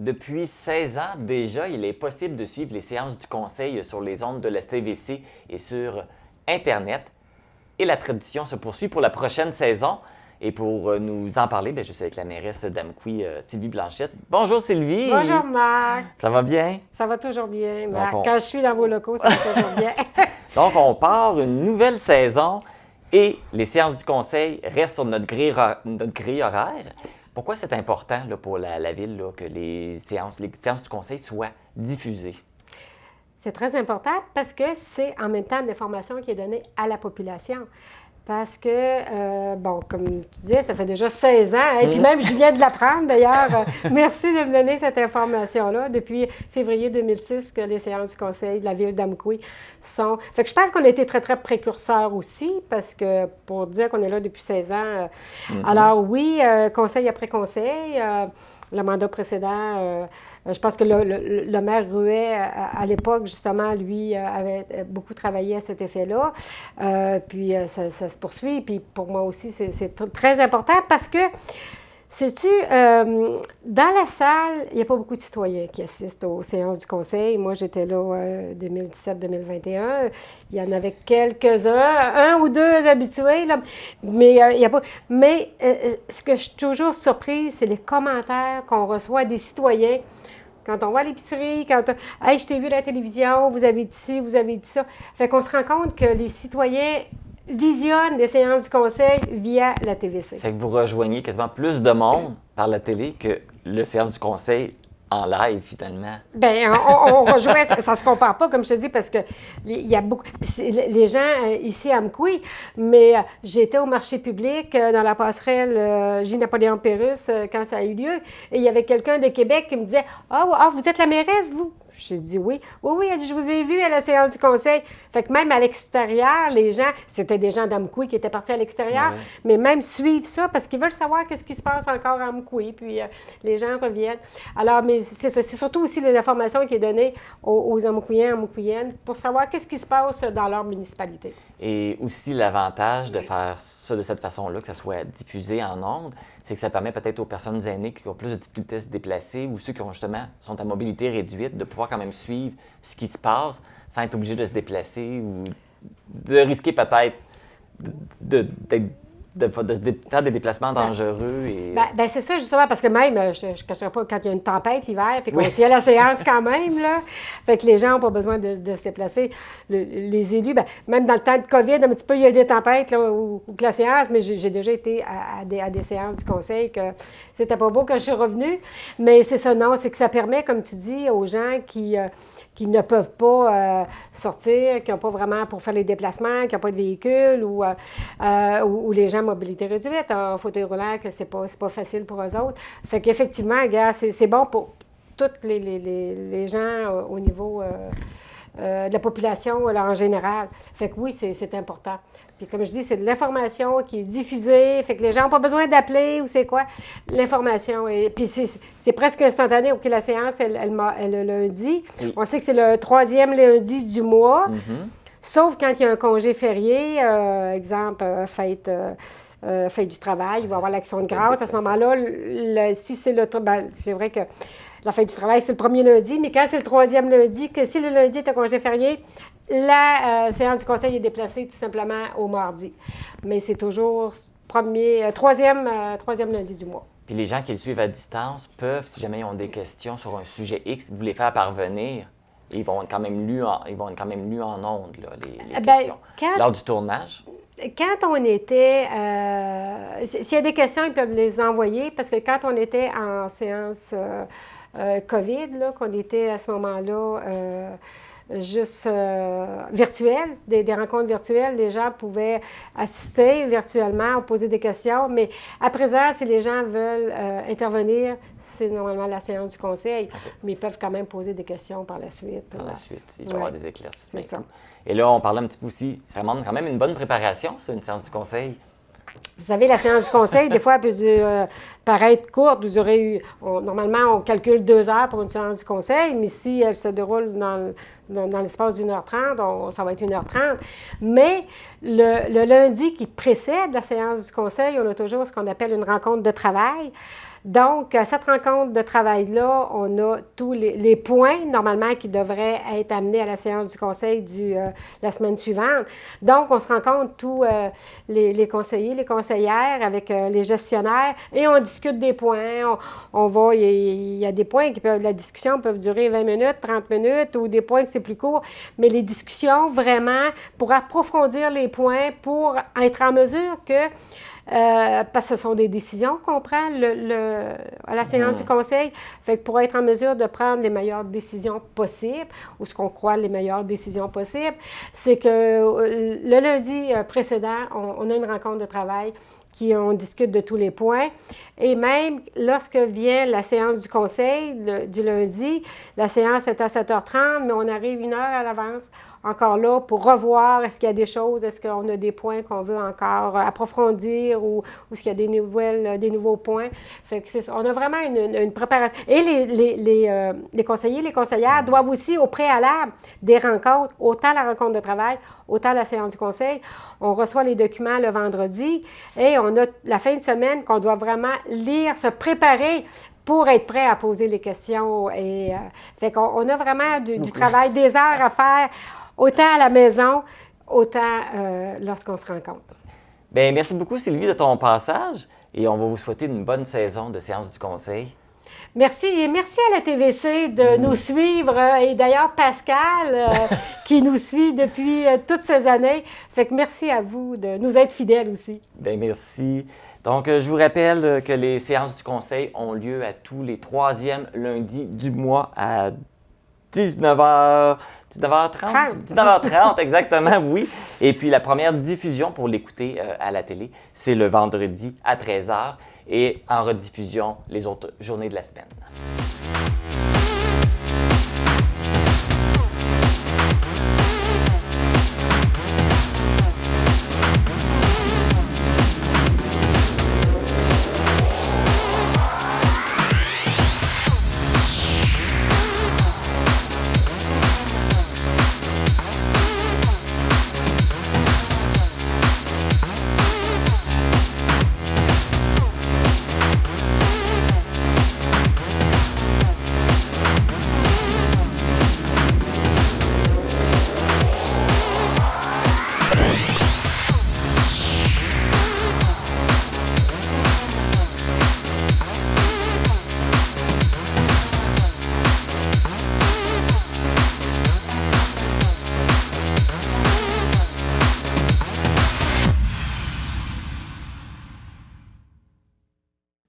Depuis 16 ans déjà, il est possible de suivre les séances du Conseil sur les ondes de la STVC et sur Internet. Et la tradition se poursuit pour la prochaine saison. Et pour nous en parler, je suis avec la mairesse d'Amqui, Sylvie Blanchette. Bonjour Sylvie! Bonjour Marc! Ça va bien? Ça va toujours bien, Marc. Quand je suis dans vos locaux, ça va toujours bien. Donc, on part une nouvelle saison et les séances du Conseil restent sur notre grille horaire. Pourquoi c'est important là, pour la Ville là, que les séances du Conseil soient diffusées? C'est très important parce que c'est en même temps de l'information qui est donnée à la population. Parce que, comme tu disais, ça fait déjà 16 ans, et puis même je viens de l'apprendre d'ailleurs. Merci de me donner cette information-là. Depuis février 2006 que les séances du Conseil de la Ville d'Amqui sont... Fait que je pense qu'on a été très, très précurseurs aussi, parce que pour dire qu'on est là depuis 16 ans... Alors oui, conseil après conseil, le mandat précédent... je pense que le maire Ruet, à l'époque, justement, lui, avait beaucoup travaillé à cet effet-là. Puis ça se poursuit. Puis pour moi aussi, c'est très important parce que, sais-tu, dans la salle, il n'y a pas beaucoup de citoyens qui assistent aux séances du Conseil. Moi, j'étais là 2017-2021. Il y en avait quelques-uns, un ou deux habitués, là, mais il n'y a pas... Mais ce que je suis toujours surprise, c'est les commentaires qu'on reçoit des citoyens. Quand on va à l'épicerie, quand « Hey, je t'ai vu à la télévision, vous avez dit ci, vous avez dit ça ». Fait qu'on se rend compte que les citoyens visionnent les séances du Conseil via la TVC. Fait que vous rejoignez quasiment plus de monde par la télé que le séance du Conseil en live, finalement. Bien, on rejoint, ça ne se compare pas, comme je te dis, parce que il y a beaucoup... Les gens ici à Amqui, mais j'étais au marché public dans la passerelle J-Napoléon Pérusse quand ça a eu lieu, et il y avait quelqu'un de Québec qui me disait « Ah, vous êtes la mairesse, vous? » J'ai dit « Oui. » « Oui, elle dit, je vous ai vu à la séance du Conseil. » Fait que même à l'extérieur, les gens, c'était des gens d'Amqui qui étaient partis à l'extérieur, mais même suivent ça parce qu'ils veulent savoir qu'est-ce qui se passe encore à Amqui, puis les gens reviennent. Alors, mais c'est ça, c'est surtout aussi l'information qui est donnée aux Amqiens, Amqiennes, pour savoir qu'est-ce qui se passe dans leur municipalité. Et aussi, l'avantage de faire ça de cette façon-là, que ça soit diffusé en ondes, c'est que ça permet peut-être aux personnes aînées qui ont plus de difficultés à se déplacer ou ceux qui ont justement sont à mobilité réduite de pouvoir quand même suivre ce qui se passe sans être obligés de se déplacer ou de risquer peut-être de faire des déplacements dangereux. Et... Ben, c'est ça, justement, parce que même, je ne cacherai pas, quand il y a une tempête l'hiver, puis qu'on tient la séance quand même, là, fait que les gens n'ont pas besoin de se déplacer. Les élus, même dans le temps de COVID, un petit peu, il y a des tempêtes, là, ou que la séance, mais j'ai déjà été à des séances du Conseil, que c'était pas beau quand je suis revenue. Mais c'est ça, non, c'est que ça permet, comme tu dis, aux gens qui ne peuvent pas sortir, qui n'ont pas vraiment pour faire les déplacements, qui n'ont pas de véhicule, ou les gens à mobilité réduite, en fauteuil roulant, que c'est pas facile pour eux autres. Fait qu'effectivement, regarde, c'est bon pour tous les gens au niveau de la population là, en général. Fait que oui, c'est important. Puis comme je dis, c'est de l'information qui est diffusée, fait que les gens n'ont pas besoin d'appeler ou c'est quoi, l'information. Et puis c'est presque instantané. OK, la séance, elle le lundi. Oui. On sait que c'est le 3e lundi du mois, sauf quand il y a un congé férié, exemple, fête du travail, il va y avoir l'action de grâce. À ce moment-là, si c'est c'est vrai que la fête du travail, c'est le 1er lundi, mais quand c'est le 3e lundi, que si le lundi est un congé férié, la séance du Conseil est déplacée tout simplement au mardi. Mais c'est toujours 3e lundi du mois. Puis les gens qui le suivent à distance peuvent, si jamais ils ont des questions sur un sujet X, vous les faire parvenir. Ils vont être quand même lus en ondes, là, les questions. Lors du tournage? Quand on était... s'il y a des questions, ils peuvent les envoyer, parce que quand on était en séance COVID, là, qu'on était à ce moment-là... juste virtuel, des rencontres virtuelles. Les gens pouvaient assister virtuellement, poser des questions, mais à présent, si les gens veulent intervenir, c'est normalement la séance du Conseil, mais ils peuvent quand même poser des questions par la suite. Par la suite, il va y avoir des éclaircissements. C'est ça. Et là, on parlait un petit peu aussi, ça demande quand même une bonne préparation, ça, une séance du Conseil. Vous savez, la séance du Conseil, des fois, elle peut paraître courte. Normalement, on calcule 2 heures pour une séance du Conseil, mais si elle se déroule dans l'espace d'1h30, ça va être 1h30. Mais le lundi qui précède la séance du Conseil, on a toujours ce qu'on appelle une rencontre de travail. Donc, à cette rencontre de travail-là, on a tous les points, normalement, qui devraient être amenés à la séance du conseil la semaine suivante. Donc, on se rencontre tous les conseillers, les conseillères avec les gestionnaires et on discute des points. Il y a des points la discussion peut durer 20 minutes, 30 minutes ou des points que c'est plus court, mais les discussions vraiment pour approfondir les points, pour être en mesure que parce que ce sont des décisions qu'on prend à la séance du conseil. Fait que pour être en mesure de prendre les meilleures décisions possibles, ou ce qu'on croit les meilleures décisions possibles, c'est que le lundi précédent, on a une rencontre de travail on discute de tous les points. Et même lorsque vient la séance du conseil du lundi, la séance est à 7h30, mais on arrive 1 heure à l'avance, encore là, pour revoir est-ce qu'il y a des choses, est-ce qu'on a des points qu'on veut encore approfondir ou est-ce qu'il y a des nouveaux points. Fait que c'est ça. On a vraiment une préparation. Et les conseillers, les conseillères doivent aussi, au préalable des rencontres, autant la rencontre de travail, autant la séance du conseil, on reçoit les documents le vendredi et on a la fin de semaine qu'on doit vraiment lire, se préparer pour être prêt à poser les questions. Fait qu'on a vraiment du travail, des heures à faire, autant à la maison, autant lorsqu'on se rencontre. Bien, merci beaucoup, Sylvie, de ton passage et on va vous souhaiter une bonne saison de séance du conseil. Merci et merci à la TVC de nous suivre et d'ailleurs Pascal qui nous suit depuis toutes ces années. Fait que merci à vous de nous être fidèles aussi. Bien, merci. Donc, je vous rappelle que les séances du conseil ont lieu à tous les 3e lundis du mois à 19h30, 19h30 exactement, oui. Et puis la première diffusion pour l'écouter à la télé, c'est le vendredi à 13h et en rediffusion les autres journées de la semaine.